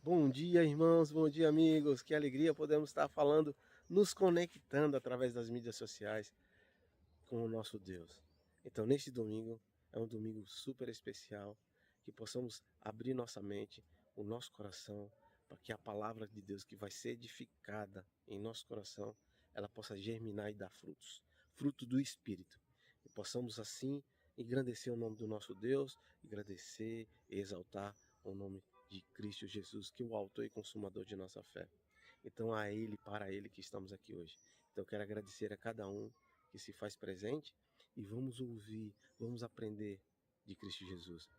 Bom dia, irmãos, bom dia, amigos. Que alegria podemos estar falando, nos conectando através das mídias sociais com o nosso Deus. Então, neste domingo, é um domingo super especial, que possamos abrir nossa mente, o nosso coração, para que a palavra de Deus que vai ser edificada em nosso coração, ela possa germinar e dar frutos, fruto do Espírito. E possamos assim engrandecer o nome do nosso Deus, agradecer e exaltar o nome de Cristo Jesus, que é o autor e consumador de nossa fé. Então, a Ele, para Ele que estamos aqui hoje. Então, eu quero agradecer a cada um que se faz presente e vamos ouvir, vamos aprender de Cristo Jesus.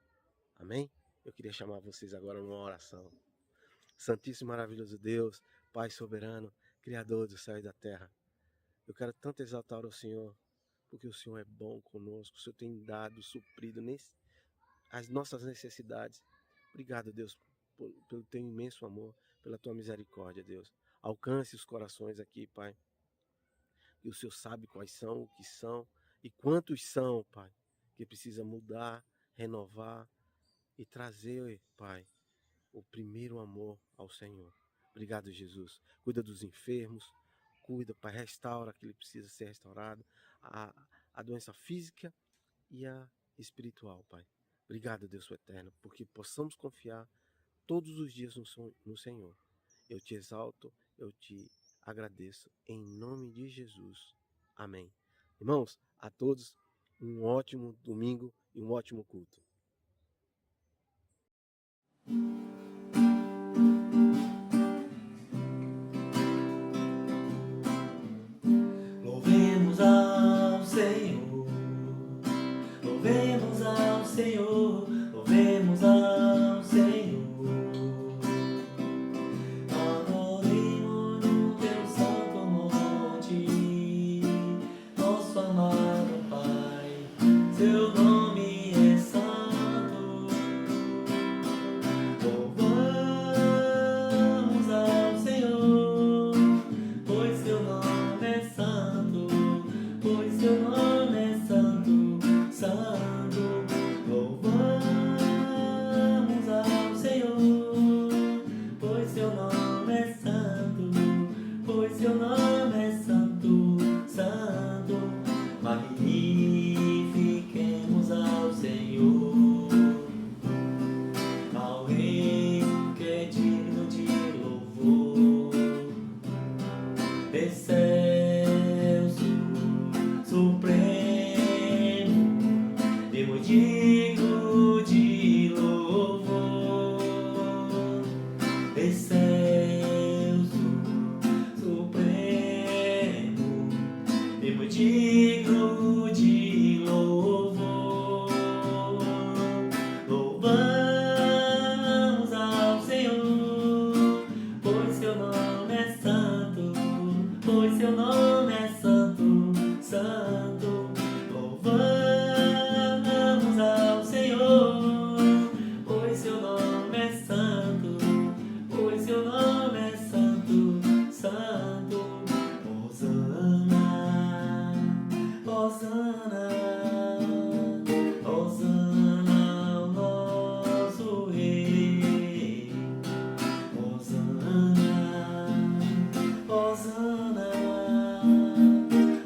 Amém? Eu queria chamar vocês agora numa oração. Santíssimo e maravilhoso Deus, Pai soberano, Criador do céu e da terra. Eu quero tanto exaltar o Senhor, porque o Senhor é bom conosco, o Senhor tem dado, suprido as nossas necessidades. Obrigado, Deus, pelo teu imenso amor, pela tua misericórdia, Deus. Alcance os corações aqui, Pai. E o Senhor sabe quais são, o que são e quantos são, Pai, que precisa mudar, renovar e trazer, Pai, o primeiro amor ao Senhor. Obrigado, Jesus. Cuida dos enfermos, cuida, Pai, restaura aquilo que precisa ser restaurado, a doença física e a espiritual, Pai. Obrigado, Deus eterno, porque possamos confiar todos os dias no Senhor. Eu te exalto, eu te agradeço, em nome de Jesus. Amém. Irmãos, a todos um ótimo domingo e um ótimo culto. Louvemos ao Senhor, louvemos ao Senhor, louvemos ao Senhor. Adoremos no teu santo monte, nosso amado Pai, seu nome é santo. Louvamos ao Senhor, pois seu nome é santo, pois seu nome é santo, santo. Louvamos ao Senhor, pois seu nome é santo, pois seu nome é santo, santo. Magnifiquemos ao Senhor, ao Rei que é digno de louvor. Excelso, supremo, Deus digno de louvor. Excelso, supremo, Deus digno de louvor. Louvamos ao Senhor, pois seu nome é santo, pois seu nome é santo, santo. Louvamos ao Senhor, pois seu nome é santo, pois seu nome é santo, santo. Hosana, Hosana, Hosana ao nosso Rei. Hosana, Hosana,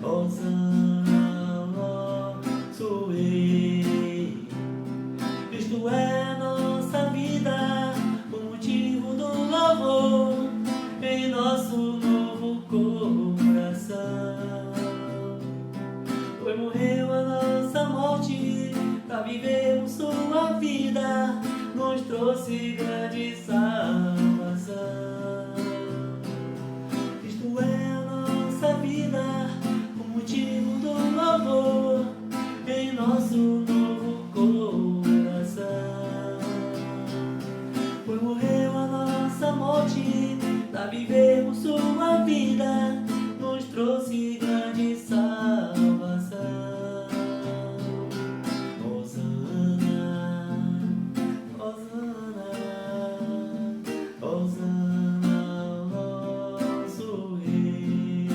Hosana ao nosso Rei. Cristo é nossa vida, o motivo do louvor em nosso novo coração. Pois morreu a nossa morte, pra vivermos sua vida, nos trouxe grande salvação. Cristo é a nossa vida, o motivo do louvor em nosso novo coração. Pois morreu a nossa morte, pra vivermos sua vida, nos trouxe grande salvação. Hosana, Hosana, Hosana ao nosso Rei.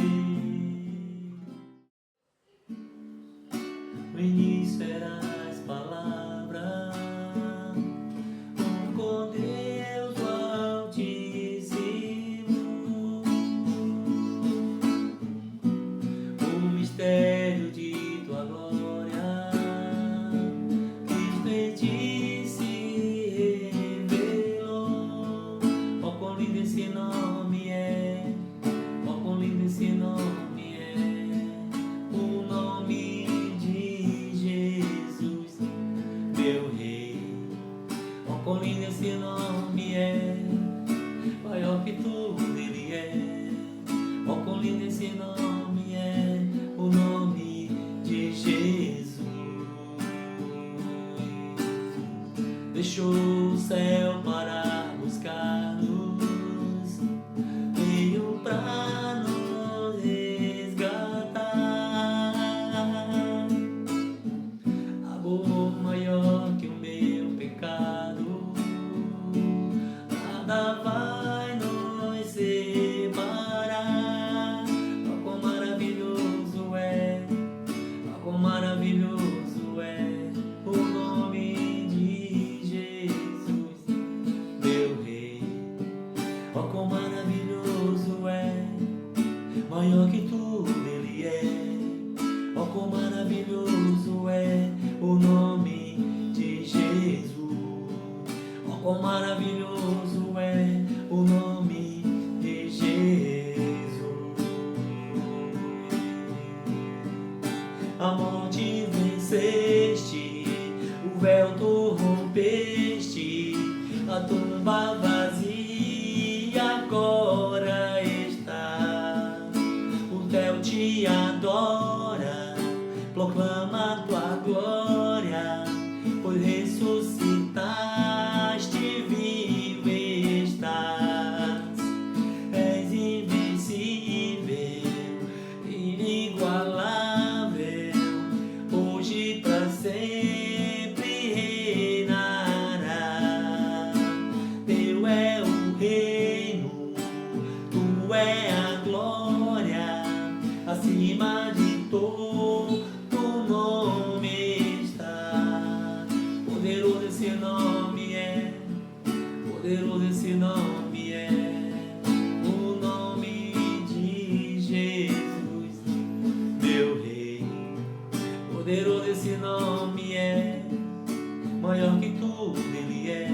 No início era deixou o céu para buscar-nos, veio pra nos resgatar. Amor maior que o meu pecado, nada vai nos separar. Ó, quão maravilhoso é, ó, quão maravilhoso é o nome de Jesus, meu Rei. Ó, quão maravilhoso é, maior que tudo Ele é. Ó, quão maravilhoso é o nome de Jesus. Ó, quão maravilhoso é o nome de Jesus. A morte venceste, o véu tu rompeste, a tumba vazia agora está. O céu te adora, proclama tua glória, pois ressuscitaste, vivo estás. És invencível, inigualável, hoje pra sempre reinará. Teu é o reino, tu é a glória, acima de todo nome está. Poderoso esse nome é, poderoso esse nome é, o nome de Jesus, meu Rei. Poderoso esse nome é, maior que tudo Ele é.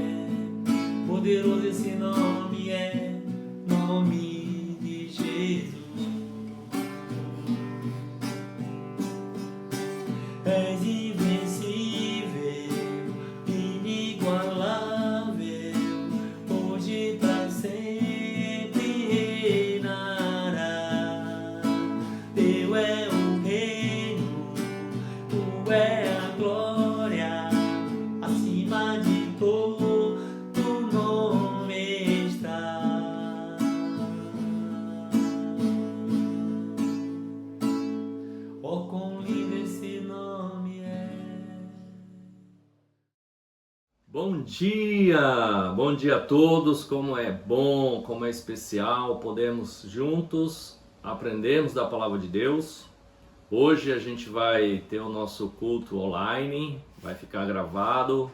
Poderoso esse nome é, nome de Jesus. És invencível, inigualável, hoje pra sempre reinará. Teu é o reino, tu é a glória, acima de todo nome está. Oh, quão lindo esse nome é. Bom dia a todos. Como é bom, como é especial podermos juntos aprendermos da Palavra de Deus. Hoje a gente vai ter o nosso culto online, vai ficar gravado,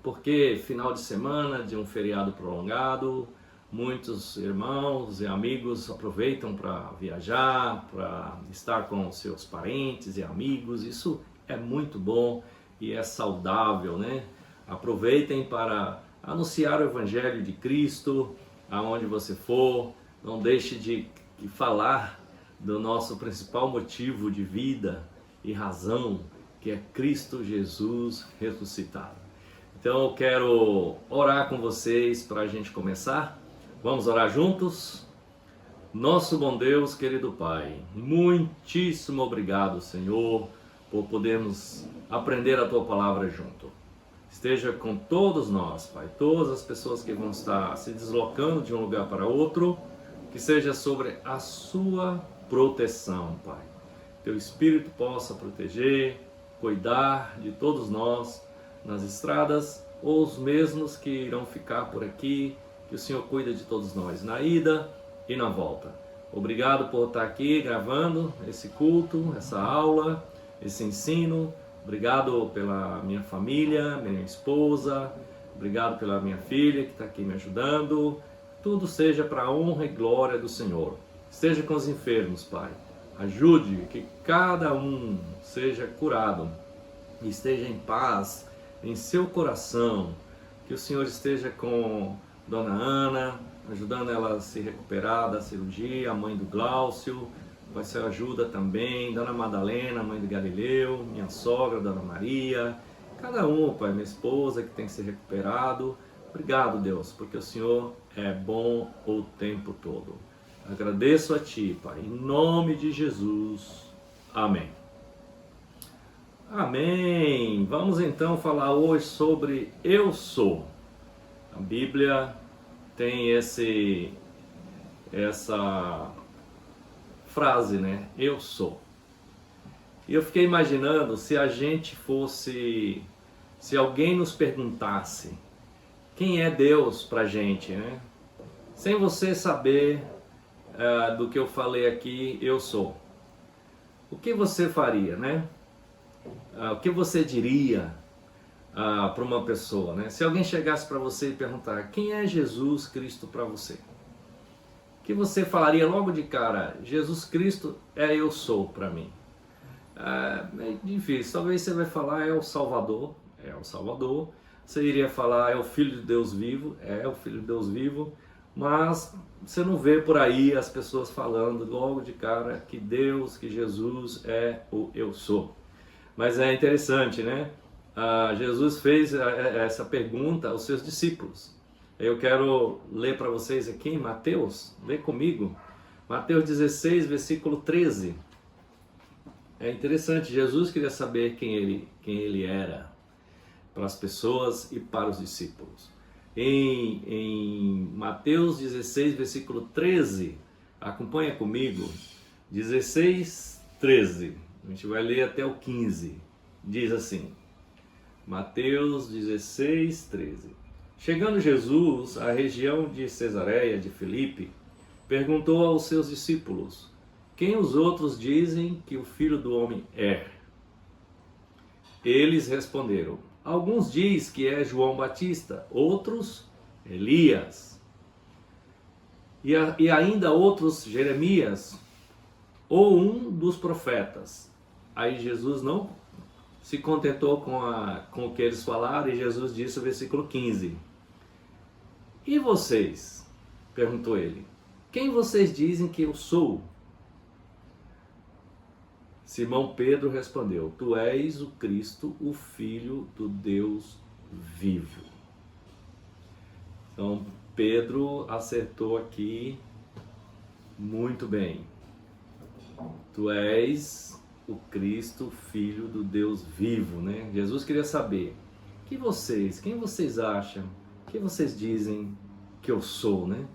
porque final de semana de um feriado prolongado, muitos irmãos e amigos aproveitam para viajar, para estar com seus parentes e amigos. Isso é muito bom e é saudável, né? Aproveitem para anunciar o Evangelho de Cristo aonde você for. Não deixe de falar do nosso principal motivo de vida e razão, que é Cristo Jesus ressuscitado. Então eu quero orar com vocês para a gente começar. Vamos orar juntos? Nosso bom Deus, querido Pai, muitíssimo obrigado, Senhor, por podermos aprender a Tua Palavra junto. Esteja com todos nós, Pai, todas as pessoas que vão estar se deslocando de um lugar para outro, que seja sobre a Sua proteção, Pai. Teu Espírito possa proteger, cuidar de todos nós nas estradas, ou os mesmos que irão ficar por aqui, que o Senhor cuida de todos nós, na ida e na volta. Obrigado por estar aqui gravando esse culto, essa aula, esse ensino. Obrigado pela minha família, minha esposa. Obrigado pela minha filha que está aqui me ajudando. Tudo seja para a honra e glória do Senhor. Esteja com os enfermos, Pai. Ajude que cada um seja curado e esteja em paz em seu coração. Que o Senhor esteja com Dona Ana, ajudando ela a se recuperar da cirurgia, a mãe do Glaucio, vai ser ajuda também, Dona Madalena, mãe do Galileu, minha sogra, Dona Maria, cada um, Pai, minha esposa que tem se recuperado. Obrigado, Deus, porque o Senhor é bom o tempo todo. Agradeço a Ti, Pai, em nome de Jesus. Amém. Amém! Vamos então falar hoje sobre eu sou. A Bíblia tem essa frase, né? Eu sou. E eu fiquei imaginando se se alguém nos perguntasse quem é Deus pra gente, né? Sem você saber do que eu falei aqui, eu sou. O que você faria, né? O que você diria para uma pessoa, né? Se alguém chegasse para você e perguntar quem é Jesus Cristo para você, o que você falaria logo de cara? Jesus Cristo é eu sou para mim. É difícil, talvez você vai falar é o Salvador, Você iria falar é o Filho de Deus vivo, é o Filho de Deus vivo, mas você não vê por aí as pessoas falando logo de cara que Deus, que Jesus é o eu sou. Mas é interessante, né? Jesus fez essa pergunta aos seus discípulos. Eu quero ler para vocês aqui em Mateus, lê comigo. Mateus 16, versículo 13. É interessante, Jesus queria saber quem ele era para as pessoas e para os discípulos. Em Mateus 16, versículo 13, acompanha comigo, 16, 13. A gente vai ler até o 15. Diz assim, Mateus 16, 13. Chegando Jesus à região de Cesareia de Filipe, perguntou aos seus discípulos, quem os outros dizem que o Filho do Homem é? Eles responderam, alguns dizem que é João Batista, outros Elias, e ainda outros Jeremias, ou um dos profetas. Aí Jesus não se contentou com o que eles falaram e Jesus disse no versículo 15. E vocês? Perguntou ele. Quem vocês dizem que eu sou? Simão Pedro respondeu, tu és o Cristo, o Filho do Deus vivo. Então Pedro acertou aqui muito bem. Tu és o Cristo, Filho do Deus vivo, né? Jesus queria saber, quem vocês acham, que vocês dizem que eu sou, né?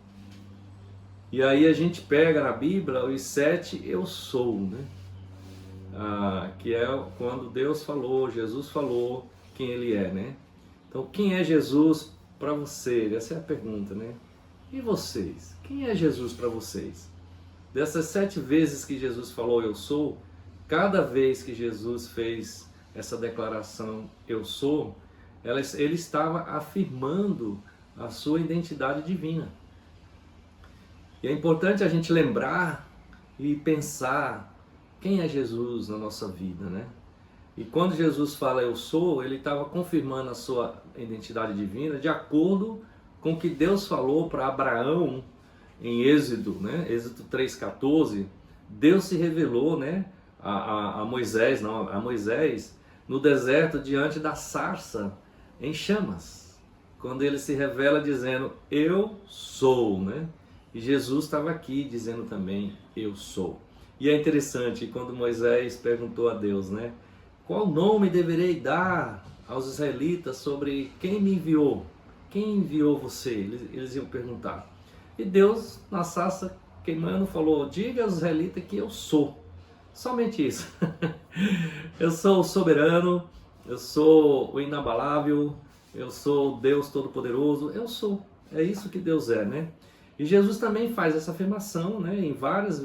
E aí a gente pega na Bíblia os 7 eu sou, né? Que é quando Deus falou, Jesus falou quem ele é, né? Então quem é Jesus para você? Essa é a pergunta, né? E vocês? Quem é Jesus para vocês? Dessas 7 vezes que Jesus falou eu sou, cada vez que Jesus fez essa declaração eu sou, ele estava afirmando a sua identidade divina. E é importante a gente lembrar e pensar quem é Jesus na nossa vida, né? E quando Jesus fala eu sou, ele estava confirmando a sua identidade divina de acordo com o que Deus falou para Abraão em Êxodo, né? Êxodo 3,14. Deus se revelou, né? a Moisés no deserto diante da sarça em chamas, quando ele se revela dizendo eu sou, né? E Jesus estava aqui dizendo também eu sou. E é interessante quando Moisés perguntou a Deus, né? Qual nome deverei dar aos israelitas sobre quem me enviou? Quem enviou você? Eles iam perguntar. E Deus, na sarça queimando, falou, diga aos israelitas que eu sou. Somente isso. Eu sou o soberano, eu sou o inabalável, eu sou o Deus Todo-Poderoso, eu sou. É isso que Deus é, né? E Jesus também faz essa afirmação, né, em várias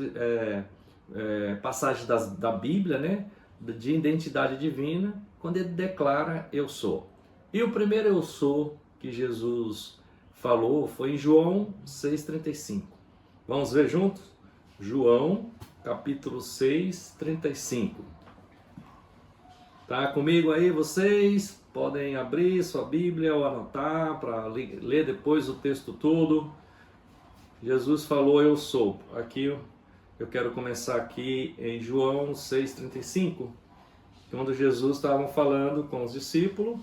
passagens da Bíblia, né, de identidade divina, quando ele declara eu sou. E o primeiro eu sou que Jesus falou foi em João 6,35. Vamos ver juntos? João, capítulo 6, 35. Tá comigo aí vocês? Podem abrir sua Bíblia ou anotar para ler depois o texto todo. Jesus falou eu sou. Aqui eu quero começar aqui em João 6,35, quando Jesus estava falando com os discípulos,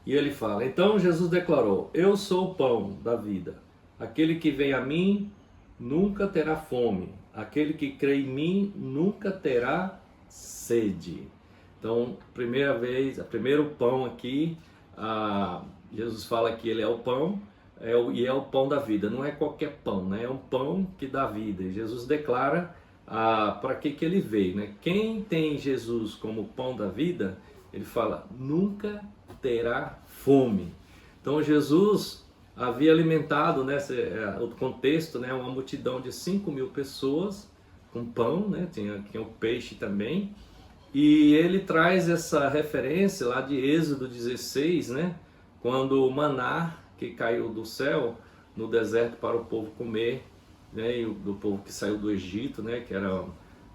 e ele fala, então Jesus declarou, eu sou o pão da vida, aquele que vem a mim nunca terá fome, aquele que crê em mim nunca terá sede. Então, primeiro pão aqui, Jesus fala que ele é o pão, e é o pão da vida. Não é qualquer pão, né? É um pão que dá vida. E Jesus declara para que ele veio, né? Quem tem Jesus como pão da vida, ele fala, nunca terá fome. Então Jesus havia alimentado, né, o contexto, né, uma multidão de 5.000 pessoas com pão, né? Tinha o peixe também. E ele traz essa referência lá de Êxodo 16, né? Quando o maná que caiu do céu no deserto para o povo comer, né? E do povo que saiu do Egito, né? Que era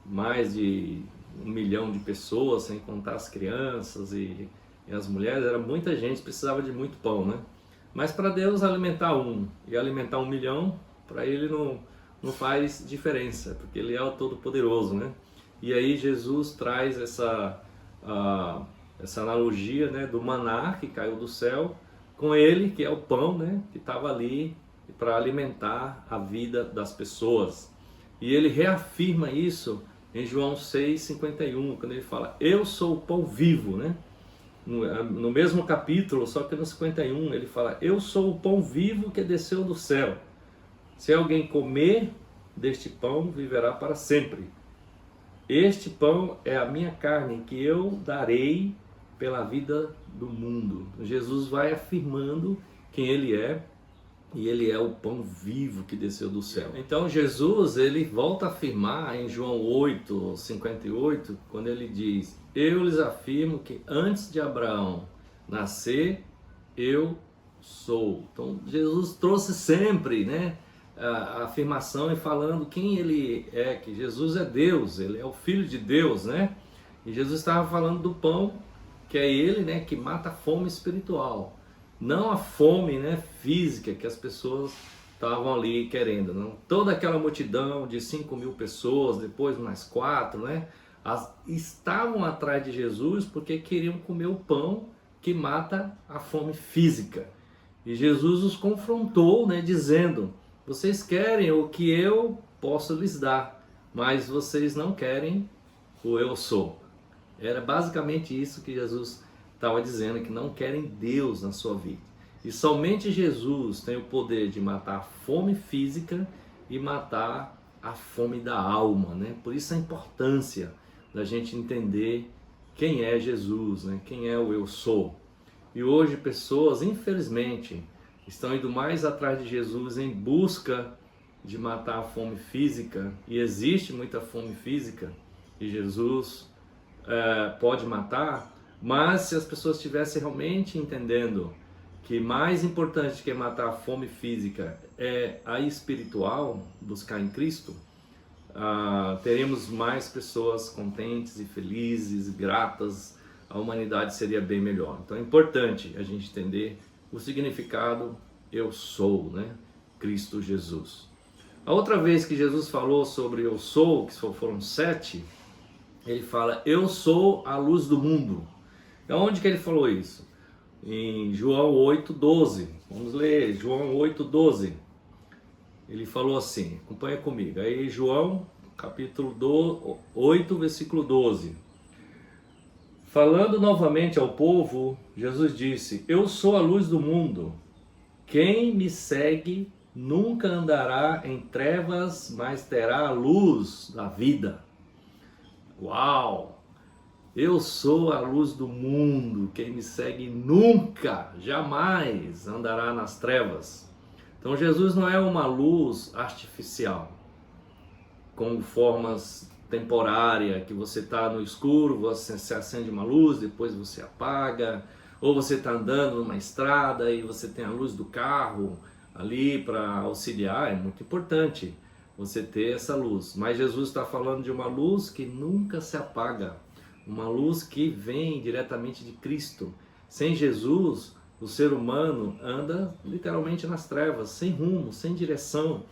mais de 1 milhão de pessoas, sem contar as crianças e as mulheres, era muita gente, precisava de muito pão, né? Mas para Deus alimentar e alimentar 1 milhão, para ele não faz diferença, porque ele é o Todo-Poderoso, né? E aí Jesus traz essa analogia, né, do maná que caiu do céu, com ele, que é o pão, né, que estava ali para alimentar a vida das pessoas. E ele reafirma isso em João 6,51, quando ele fala, eu sou o pão vivo, né? No mesmo capítulo, só que no 51, ele fala, eu sou o pão vivo que desceu do céu. Se alguém comer deste pão, viverá para sempre. Este pão é a minha carne, que eu darei pela vida do mundo. Jesus vai afirmando quem ele é, e ele é o pão vivo que desceu do céu. Então Jesus, ele volta a afirmar em João 8:58, quando ele diz, eu lhes afirmo que antes de Abraão nascer, eu sou. Então Jesus trouxe sempre, né, a afirmação e falando quem ele é, que Jesus é Deus, ele é o Filho de Deus, né? E Jesus estava falando do pão, que é ele, né, que mata a fome espiritual, não a fome, né, física que as pessoas estavam ali querendo, não. Toda aquela multidão de 5.000 pessoas, depois mais 4, né, estavam atrás de Jesus porque queriam comer o pão que mata a fome física. E Jesus os confrontou, né, dizendo, vocês querem o que eu posso lhes dar, mas vocês não querem o eu sou. Era basicamente isso que Jesus estava dizendo, que não querem Deus na sua vida. E somente Jesus tem o poder de matar a fome física e matar a fome da alma, né? Por isso a importância da gente entender quem é Jesus, né? Quem é o eu sou. E hoje pessoas, infelizmente, estão indo mais atrás de Jesus em busca de matar a fome física, e existe muita fome física, e Jesus pode matar, mas se as pessoas estivessem realmente entendendo que mais importante que matar a fome física é a espiritual, buscar em Cristo, teremos mais pessoas contentes e felizes, gratas, a humanidade seria bem melhor. Então é importante a gente entender o significado eu sou, né? Cristo Jesus. A outra vez que Jesus falou sobre eu sou, que foram 7, ele fala, eu sou a luz do mundo. Onde que ele falou isso? Em João 8:12. Vamos ler João 8:12. Ele falou assim, acompanha comigo. Aí João, capítulo 8, versículo 12. Falando novamente ao povo, Jesus disse, eu sou a luz do mundo. Quem me segue nunca andará em trevas, mas terá a luz da vida. Uau! Eu sou a luz do mundo. Quem me segue nunca, jamais andará nas trevas. Então Jesus não é uma luz artificial, com formas temporárias, que você está no escuro, você acende uma luz, depois você apaga, ou você está andando numa estrada e você tem a luz do carro ali para auxiliar. É muito importante você ter essa luz, mas Jesus está falando de uma luz que nunca se apaga, uma luz que vem diretamente de Cristo. Sem Jesus, o ser humano anda literalmente nas trevas, sem rumo, sem direção.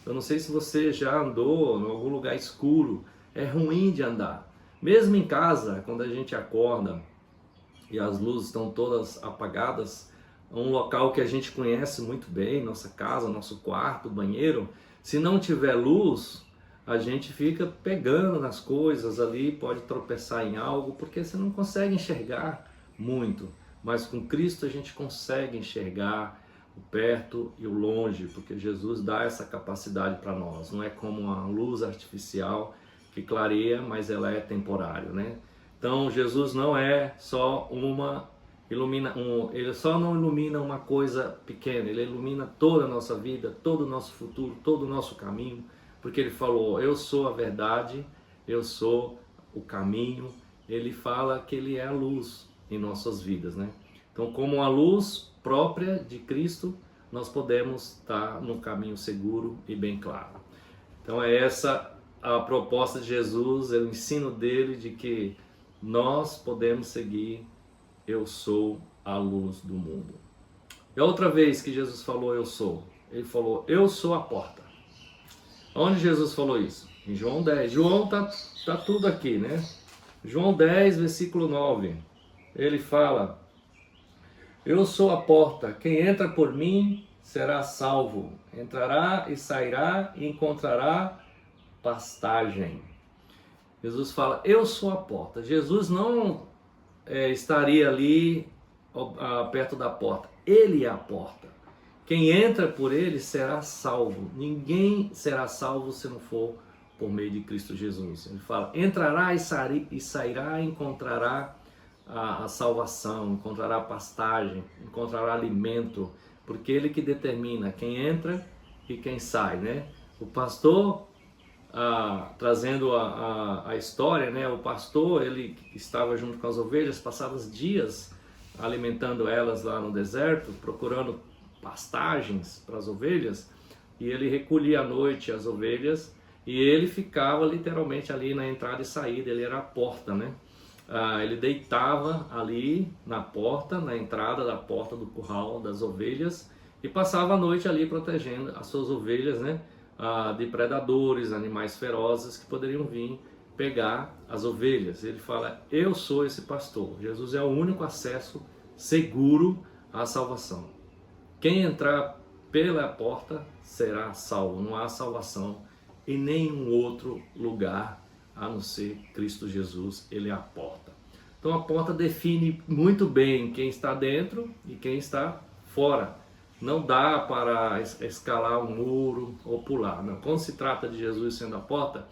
Eu não sei se você já andou em algum lugar escuro, é ruim de andar. Mesmo em casa, quando a gente acorda e as luzes estão todas apagadas, um local que a gente conhece muito bem, nossa casa, nosso quarto, banheiro, se não tiver luz, a gente fica pegando nas coisas ali, pode tropeçar em algo, porque você não consegue enxergar muito. Mas com Cristo a gente consegue enxergar o perto e o longe, porque Jesus dá essa capacidade para nós. Não é como uma luz artificial que clareia, mas ela é temporária, né? Então Jesus não é só ele só não ilumina uma coisa pequena, ele ilumina toda a nossa vida, todo o nosso futuro, todo o nosso caminho, porque ele falou: eu sou a verdade, eu sou o caminho. Ele fala que ele é a luz em nossas vidas, né? Então, como a luz própria de Cristo, nós podemos estar no caminho seguro e bem claro. Então é essa a proposta de Jesus, é o ensino dele de que nós podemos seguir: eu sou a luz do mundo. E a outra vez que Jesus falou eu sou, ele falou: eu sou a porta. Onde Jesus falou isso? Em João 10. João tá tudo aqui, né? João 10, versículo 9. Ele fala: eu sou a porta, quem entra por mim será salvo. Entrará e sairá e encontrará pastagem. Jesus fala: eu sou a porta. Jesus não estaria ali perto da porta. Ele é a porta. Quem entra por ele será salvo. Ninguém será salvo se não for por meio de Cristo Jesus. Ele fala: entrará e sairá e encontrará a salvação, encontrará pastagem, encontrará alimento, porque ele que determina quem entra e quem sai, né? O pastor, trazendo a história, né? O pastor, ele estava junto com as ovelhas, passava os dias alimentando elas lá no deserto, procurando pastagens para as ovelhas, e ele recolhia à noite as ovelhas, e ele ficava literalmente ali na entrada e saída, ele era a porta, né? Ele deitava ali na porta, na entrada da porta do curral das ovelhas, e passava a noite ali protegendo as suas ovelhas, né? De predadores, animais ferozes que poderiam vir pegar as ovelhas. Ele fala: eu sou esse pastor. Jesus é o único acesso seguro à salvação. Quem entrar pela porta será salvo. Não há salvação em nenhum outro lugar a não ser Cristo Jesus. Ele é a porta. Então a porta define muito bem quem está dentro e quem está fora. Não dá para escalar um muro ou pular. Não. Quando se trata de Jesus sendo a porta,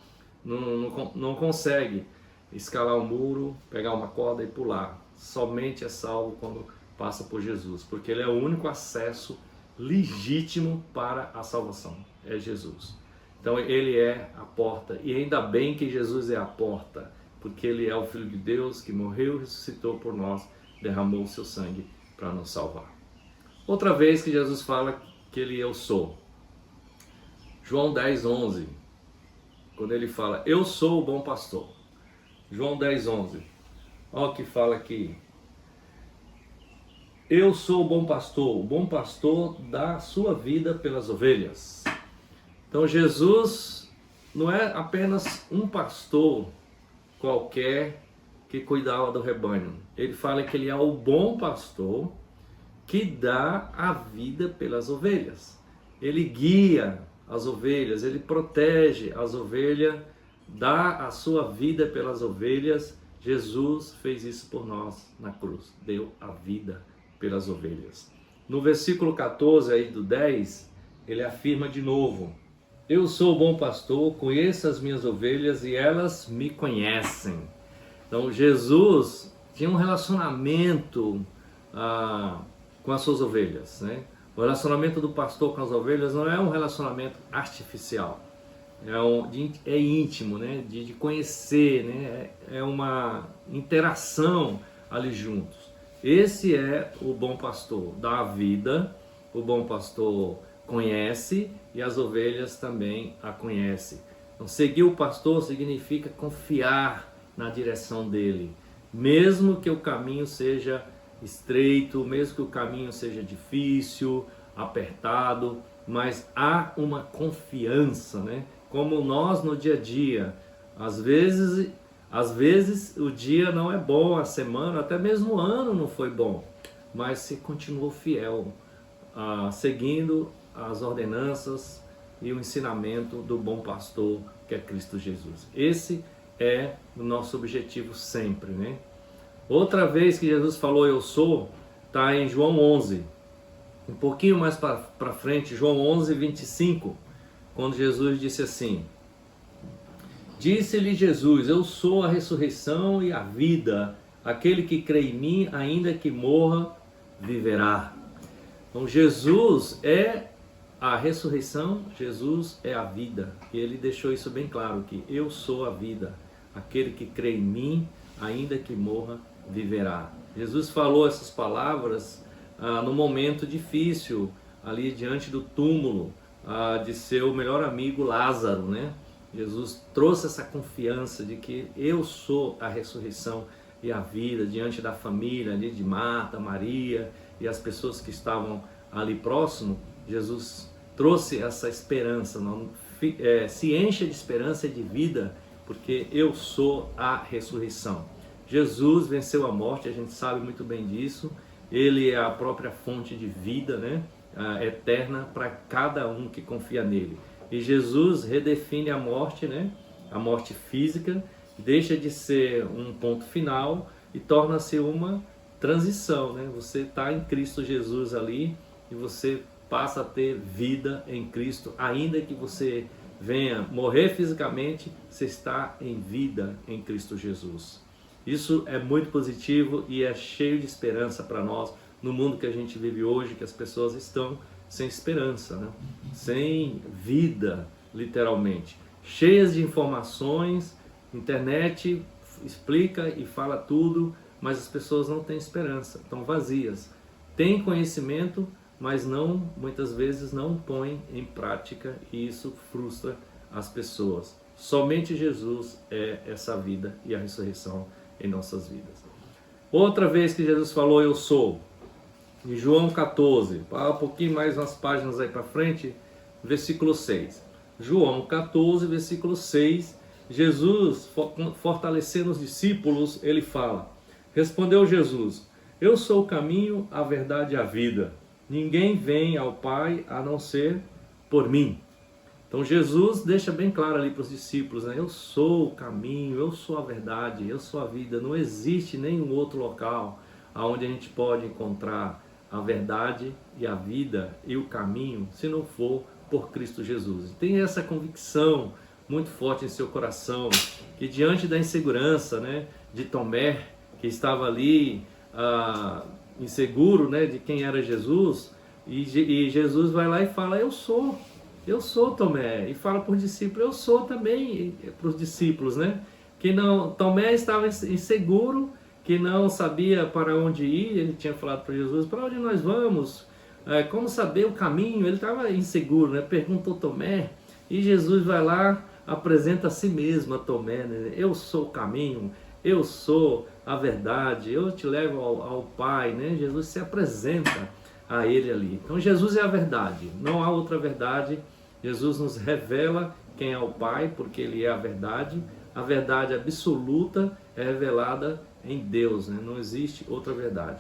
não consegue escalar um muro, pegar uma corda e pular. Somente é salvo quando passa por Jesus, porque ele é o único acesso legítimo para a salvação. É Jesus. Então ele é a porta, e ainda bem que Jesus é a porta, porque ele é o Filho de Deus que morreu e ressuscitou por nós, derramou o seu sangue para nos salvar. Outra vez que Jesus fala que ele eu sou. João 10, 11. Quando ele fala: eu sou o bom pastor. João 10, 11. Olha o que fala aqui. Eu sou o bom pastor dá a sua vida pelas ovelhas. Então Jesus não é apenas um pastor qualquer que cuidava do rebanho. Ele fala que ele é o bom pastor que dá a vida pelas ovelhas. Ele guia as ovelhas, ele protege as ovelhas, dá a sua vida pelas ovelhas. Jesus fez isso por nós na cruz, deu a vida pelas ovelhas. No versículo 14 aí do 10, ele afirma de novo: eu sou o bom pastor, conheço as minhas ovelhas e elas me conhecem. Então Jesus tinha um relacionamento com as suas ovelhas, né? O relacionamento do pastor com as ovelhas não é um relacionamento artificial, é íntimo, né? De conhecer, né? É uma interação ali juntos. Esse é o bom pastor, dá a vida. O bom pastor conhece e as ovelhas também a conhecem. Então, seguir o pastor significa confiar na direção dele, mesmo que o caminho seja estreito, mesmo que o caminho seja difícil, apertado, mas há uma confiança, né? Como nós no dia a dia, às vezes o dia não é bom, a semana, até mesmo o ano não foi bom, mas se continuou fiel, seguindo as ordenanças e o ensinamento do bom pastor que é Cristo Jesus. Esse é o nosso objetivo sempre, né? Outra vez que Jesus falou eu sou, está em João 11. Um pouquinho mais para frente, João 11, 25, quando Jesus disse assim: disse-lhe Jesus, eu sou a ressurreição e a vida, aquele que crê em mim, ainda que morra, viverá. Então Jesus é a ressurreição, Jesus é a vida, e ele deixou isso bem claro, que eu sou a vida, aquele que crê em mim, ainda que morra, viverá. Jesus falou essas palavras no momento difícil, ali diante do túmulo de seu melhor amigo Lázaro, né? Jesus trouxe essa confiança de que eu sou a ressurreição e a vida diante da família ali de Marta, Maria e as pessoas que estavam ali próximo. Jesus trouxe essa esperança, se encha de esperança e de vida, porque eu sou a ressurreição. Jesus venceu a morte, a gente sabe muito bem disso. Ele é a própria fonte de vida, né? Eterna para cada um que confia nele. E Jesus redefine a morte, né? A morte física, deixa de ser um ponto final e torna-se uma transição, né? Você está em Cristo Jesus ali e você passa a ter vida em Cristo, ainda que você venha morrer fisicamente, você está em vida em Cristo Jesus. Isso é muito positivo e é cheio de esperança para nós no mundo que a gente vive hoje, que as pessoas estão sem esperança, né? Sem vida, literalmente, cheias de informações, internet explica e fala tudo, mas as pessoas não têm esperança, estão vazias, têm conhecimento, mas muitas vezes não põem em prática, e isso frustra as pessoas. Somente Jesus é essa vida e a ressurreição em nossas vidas. Outra vez que Jesus falou eu sou, em João 14, um pouquinho mais umas páginas aí para frente, versículo 6. João 14, versículo 6, Jesus fortalecendo os discípulos, ele fala: respondeu Jesus, eu sou o caminho, a verdade e a vida. Ninguém vem ao Pai a não ser por mim. Então Jesus deixa bem claro ali para os discípulos, né? Eu sou o caminho, eu sou a verdade, eu sou a vida. Não existe nenhum outro local onde a gente pode encontrar a verdade e a vida e o caminho, se não for por Cristo Jesus. Tenha essa convicção muito forte em seu coração, que diante da insegurança, né, de Tomé, que estava ali inseguro, né, de quem era Jesus, e Jesus vai lá e fala, eu sou Tomé, e fala para os discípulos, eu sou também para os discípulos, né, que não, Tomé estava inseguro, que não sabia para onde ir, ele tinha falado para Jesus, para onde nós vamos, como saber o caminho, ele estava inseguro, né, perguntou Tomé, e Jesus vai lá, apresenta a si mesmo a Tomé, né, eu sou o caminho, eu sou a verdade, eu te levo ao Pai, né, Jesus se apresenta a ele ali. Então Jesus é a verdade, não há outra verdade. Jesus nos revela quem é o Pai, porque ele é a verdade absoluta é revelada em Deus, né? Não existe outra verdade.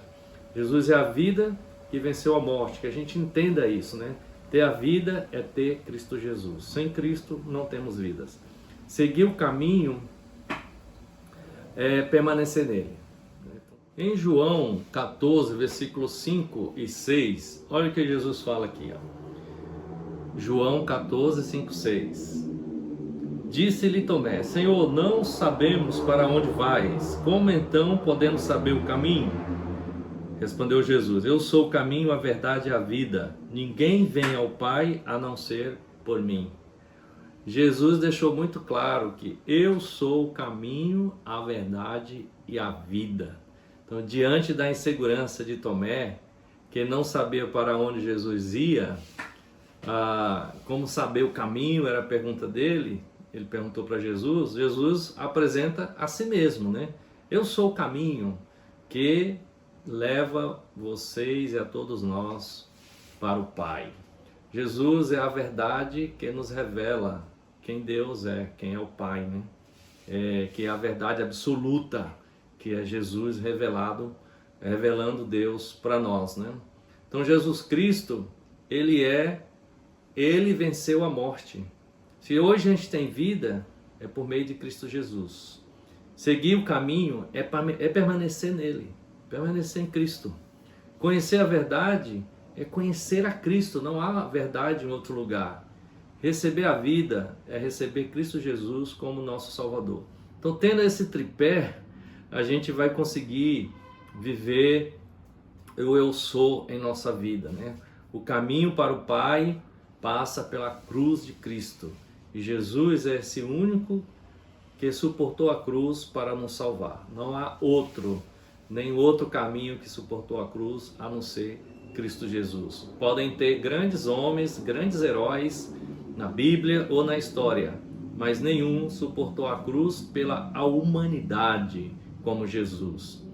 Jesus é a vida que venceu a morte, que a gente entenda isso, né? Ter a vida é ter Cristo Jesus. Sem Cristo não temos vidas. Seguir o caminho é permanecer nele. Em João 14, versículos 5 e 6, olha o que Jesus fala aqui, ó. João 14, 5, 6. Disse-lhe Tomé, Senhor, não sabemos para onde vais, como então podemos saber o caminho? Respondeu Jesus, eu sou o caminho, a verdade e a vida. Ninguém vem ao Pai a não ser por mim. Jesus deixou muito claro que eu sou o caminho, a verdade e a vida. Então, diante da insegurança de Tomé, que não sabia para onde Jesus ia, como saber o caminho, era a pergunta dele, ele perguntou para Jesus, Jesus apresenta a si mesmo, né? Eu sou o caminho que leva vocês e a todos nós para o Pai. Jesus é a verdade que nos revela quem Deus é, quem é o Pai, né? Que é a verdade absoluta, que é Jesus revelando Deus para nós, né? Então Jesus Cristo, ele venceu a morte. Se hoje a gente tem vida, é por meio de Cristo Jesus. Seguir o caminho é permanecer nele, permanecer em Cristo. Conhecer a verdade é conhecer a Cristo, não há verdade em outro lugar. Receber a vida é receber Cristo Jesus como nosso Salvador. Então, tendo esse tripé, a gente vai conseguir viver o eu sou em nossa vida, né? O caminho para o Pai passa pela cruz de Cristo. E Jesus é esse único que suportou a cruz para nos salvar. Não há outro, nem outro caminho que suportou a cruz a não ser Cristo Jesus. Podem ter grandes homens, grandes heróis na Bíblia ou na história, mas nenhum suportou a cruz pela a humanidade como Jesus.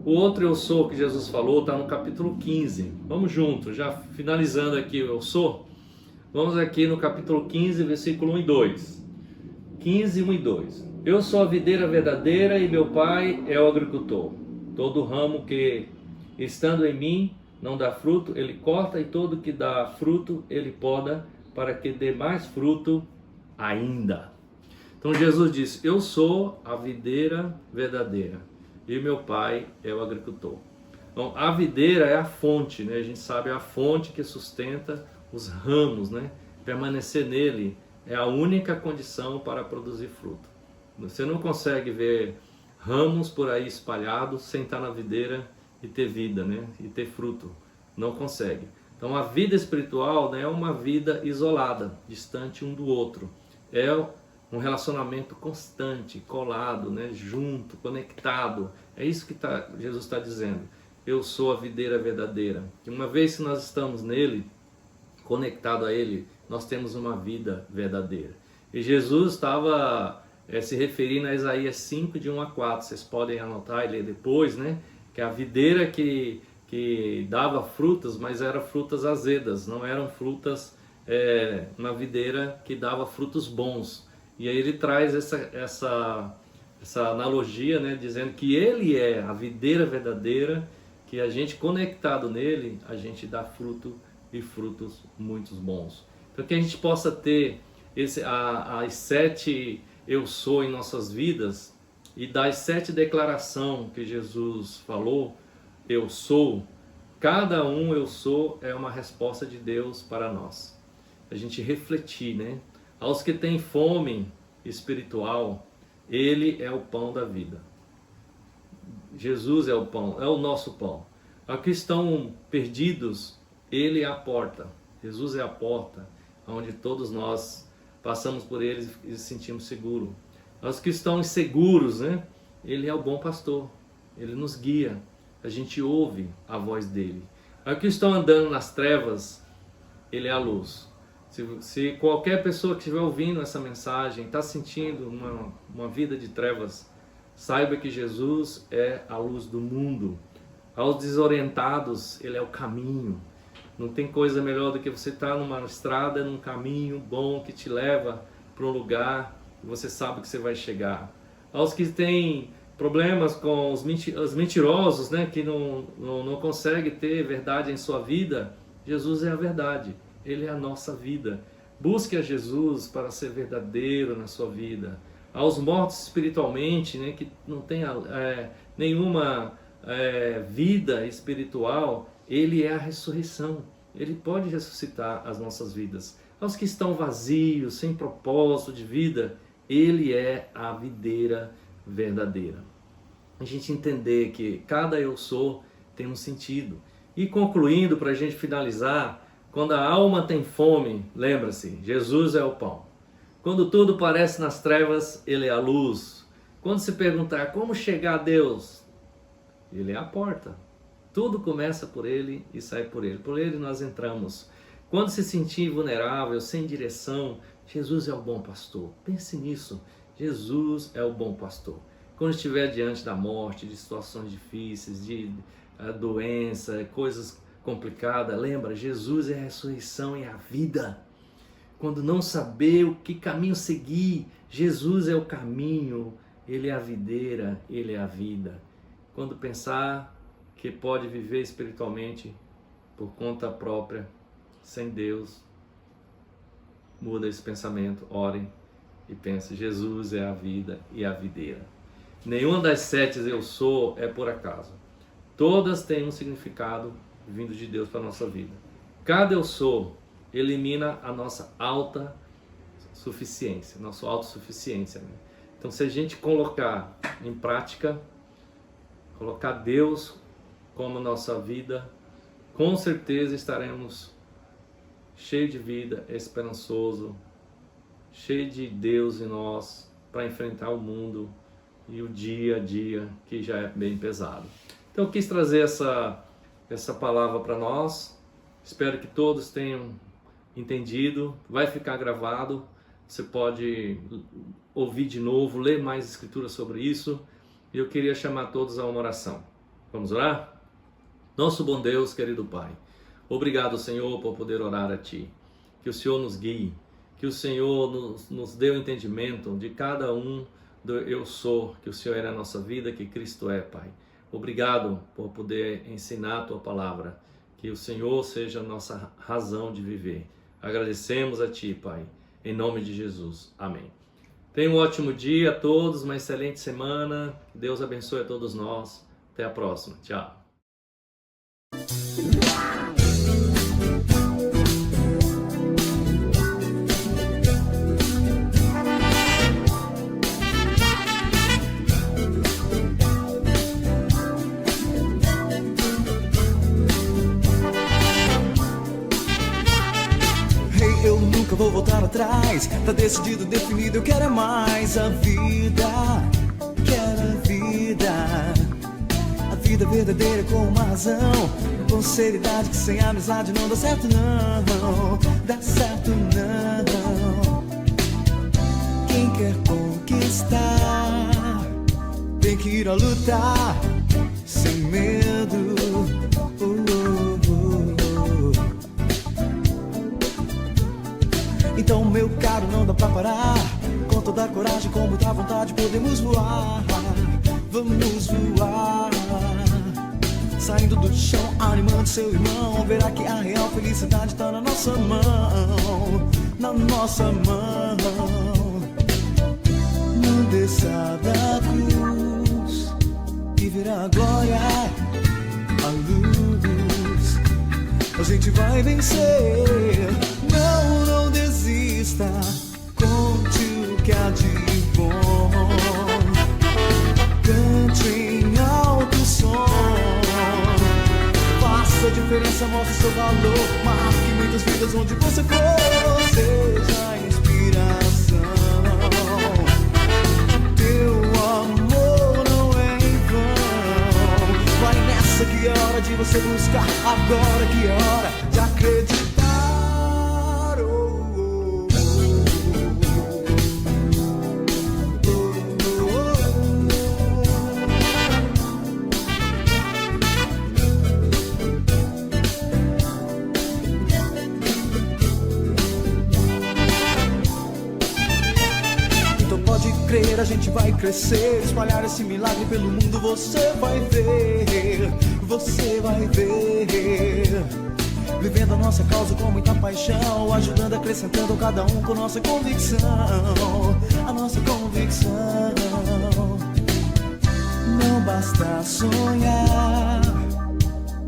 O outro eu sou que Jesus falou está no capítulo 15. Vamos juntos, já finalizando aqui o eu sou. Vamos aqui no capítulo 15, versículo 1 e 2. 15, 1 e 2. Eu sou a videira verdadeira e meu pai é o agricultor. Todo ramo que, estando em mim, não dá fruto, ele corta, e todo que dá fruto, ele poda, para que dê mais fruto ainda. Então Jesus disse, eu sou a videira verdadeira e meu pai é o agricultor. Então a videira é a fonte, né? A gente sabe, é a fonte que sustenta os ramos, né? Permanecer nele é a única condição para produzir fruto. Você não consegue ver ramos por aí espalhados sem estar na videira e ter vida, né? E ter fruto. Não consegue. Então a vida espiritual não é uma vida isolada, distante um do outro. É um relacionamento constante, colado, né? Junto, conectado. É isso que Jesus está dizendo. Eu sou a videira verdadeira. E uma vez que nós estamos nele, conectado a ele, nós temos uma vida verdadeira. E Jesus estava se referindo a Isaías 5, de 1 a 4. Vocês podem anotar e ler depois, né? Que a videira que dava frutas, mas eram frutas azedas, não eram frutas, uma videira que dava frutos bons. E aí ele traz essa analogia, né, dizendo que ele é a videira verdadeira, que a gente conectado nele, a gente dá fruto e frutos muito bons. Para que a gente possa ter as 7 eu sou em nossas vidas, e das 7 declarações que Jesus falou, eu sou, cada um eu sou é uma resposta de Deus para nós. A gente refletir, né? Aos que têm fome espiritual, ele é o pão da vida. Jesus é o pão, é o nosso pão. Aos que estão perdidos, ele é a porta. Jesus é a porta, onde todos nós passamos por ele e nos sentimos seguros. Aos que estão inseguros, né? Ele é o bom pastor. Ele nos guia. A gente ouve a voz dele. Aos que estão andando nas trevas, ele é a luz. Se qualquer pessoa que estiver ouvindo essa mensagem está sentindo uma vida de trevas, saiba que Jesus é a luz do mundo. Aos desorientados, ele é o caminho. Não tem coisa melhor do que você estar numa estrada, num caminho bom que te leva para um lugar que você sabe que você vai chegar. Aos que têm problemas com os mentirosos, né, que não conseguem ter verdade em sua vida, Jesus é a verdade. Ele é a nossa vida. Busque a Jesus para ser verdadeiro na sua vida. Aos mortos espiritualmente, né, que não tem nenhuma vida espiritual, ele é a ressurreição. Ele pode ressuscitar as nossas vidas. Aos que estão vazios, sem propósito de vida, ele é a videira verdadeira. A gente entender que cada eu sou tem um sentido. E concluindo, para a gente finalizar, quando a alma tem fome, lembra-se, Jesus é o pão. Quando tudo parece nas trevas, ele é a luz. Quando se perguntar como chegar a Deus, ele é a porta. Tudo começa por ele e sai por ele. Por ele nós entramos. Quando se sentir vulnerável, sem direção, Jesus é o bom pastor. Pense nisso. Jesus é o bom pastor. Quando estiver diante da morte, de situações difíceis, de doença, coisas complicadas, lembra, Jesus é a ressurreição e a vida. Quando não saber o que caminho seguir, Jesus é o caminho, ele é a videira, ele é a vida. Quando pensar que pode viver espiritualmente por conta própria, sem Deus, muda esse pensamento, ore e pense: Jesus é a vida e a videira. Nenhuma das 7 eu sou é por acaso. Todas têm um significado vindo de Deus para a nossa vida. Cada eu sou elimina a nossa autossuficiência, nossa autossuficiência, né? Então, se a gente colocar em prática, colocar Deus como nossa vida, com certeza estaremos cheio de vida, esperançoso, cheio de Deus em nós para enfrentar o mundo e o dia a dia que já é bem pesado. Então eu quis trazer essa palavra para nós. Espero que todos tenham entendido. Vai ficar gravado. Você pode ouvir de novo, ler mais escrituras sobre isso. E eu queria chamar todos a uma oração. Vamos orar? Nosso bom Deus, querido Pai, obrigado, Senhor, por poder orar a Ti. Que o Senhor nos guie, que o Senhor nos dê o entendimento de cada um do eu sou, que o Senhor é na nossa vida, que Cristo é, Pai. Obrigado por poder ensinar a Tua palavra, que o Senhor seja a nossa razão de viver. Agradecemos a Ti, Pai, em nome de Jesus. Amém. Tenha um ótimo dia a todos, uma excelente semana. Deus abençoe a todos nós. Até a próxima. Tchau. Eu nunca vou voltar atrás. Tá decidido, definido, eu quero é mais. A vida, quero a vida. A vida verdadeira com uma razão, com seriedade, que sem amizade não dá certo não. Dá certo não. Quem quer conquistar tem que ir a lutar sem medo. Então, meu caro, não dá pra parar. Com toda a coragem, com muita vontade, podemos voar. Vamos voar. Saindo do chão, animando seu irmão. Verá que a real felicidade tá na nossa mão. Na nossa mão. Não desça da cruz e verá a glória, a luz. A gente vai vencer. Não desista, conte o que há de bom. Cante em alto som. Faça a diferença, mostre seu valor. Marque muitas vidas onde você for. Seja a inspiração. Teu amor não é em vão. Vai nessa que é hora de você buscar. Agora que é hora de acreditar. A gente vai crescer, espalhar esse milagre pelo mundo. Você vai ver, você vai ver. Vivendo a nossa causa com muita paixão, ajudando, acrescentando cada um com nossa convicção. A nossa convicção. Não basta sonhar,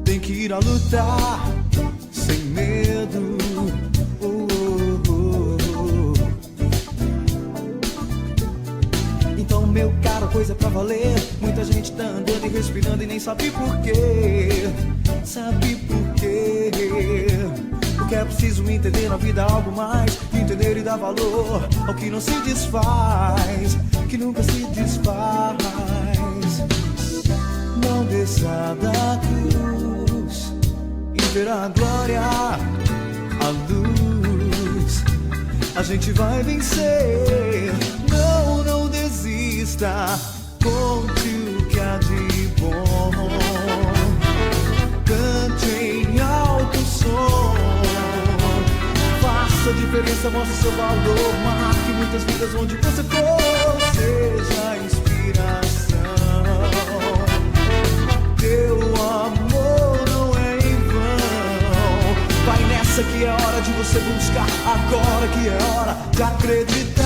tem que ir a lutar sem medo. Então, meu caro, coisa é pra valer. Muita gente tá andando e respirando e nem sabe por quê. Sabe por quê? Porque é preciso entender na vida algo mais. Entender e dar valor ao que não se desfaz, que nunca se desfaz. Não desça da cruz e verá a glória, a luz. A gente vai vencer. Não desista, conte o que há de bom. Cante em alto som. Faça a diferença, mostre seu valor. Marque muitas vidas onde você for. Seja a inspiração. Teu amor não é em vão. Vai nessa que que é hora de você buscar, agora que é hora de acreditar.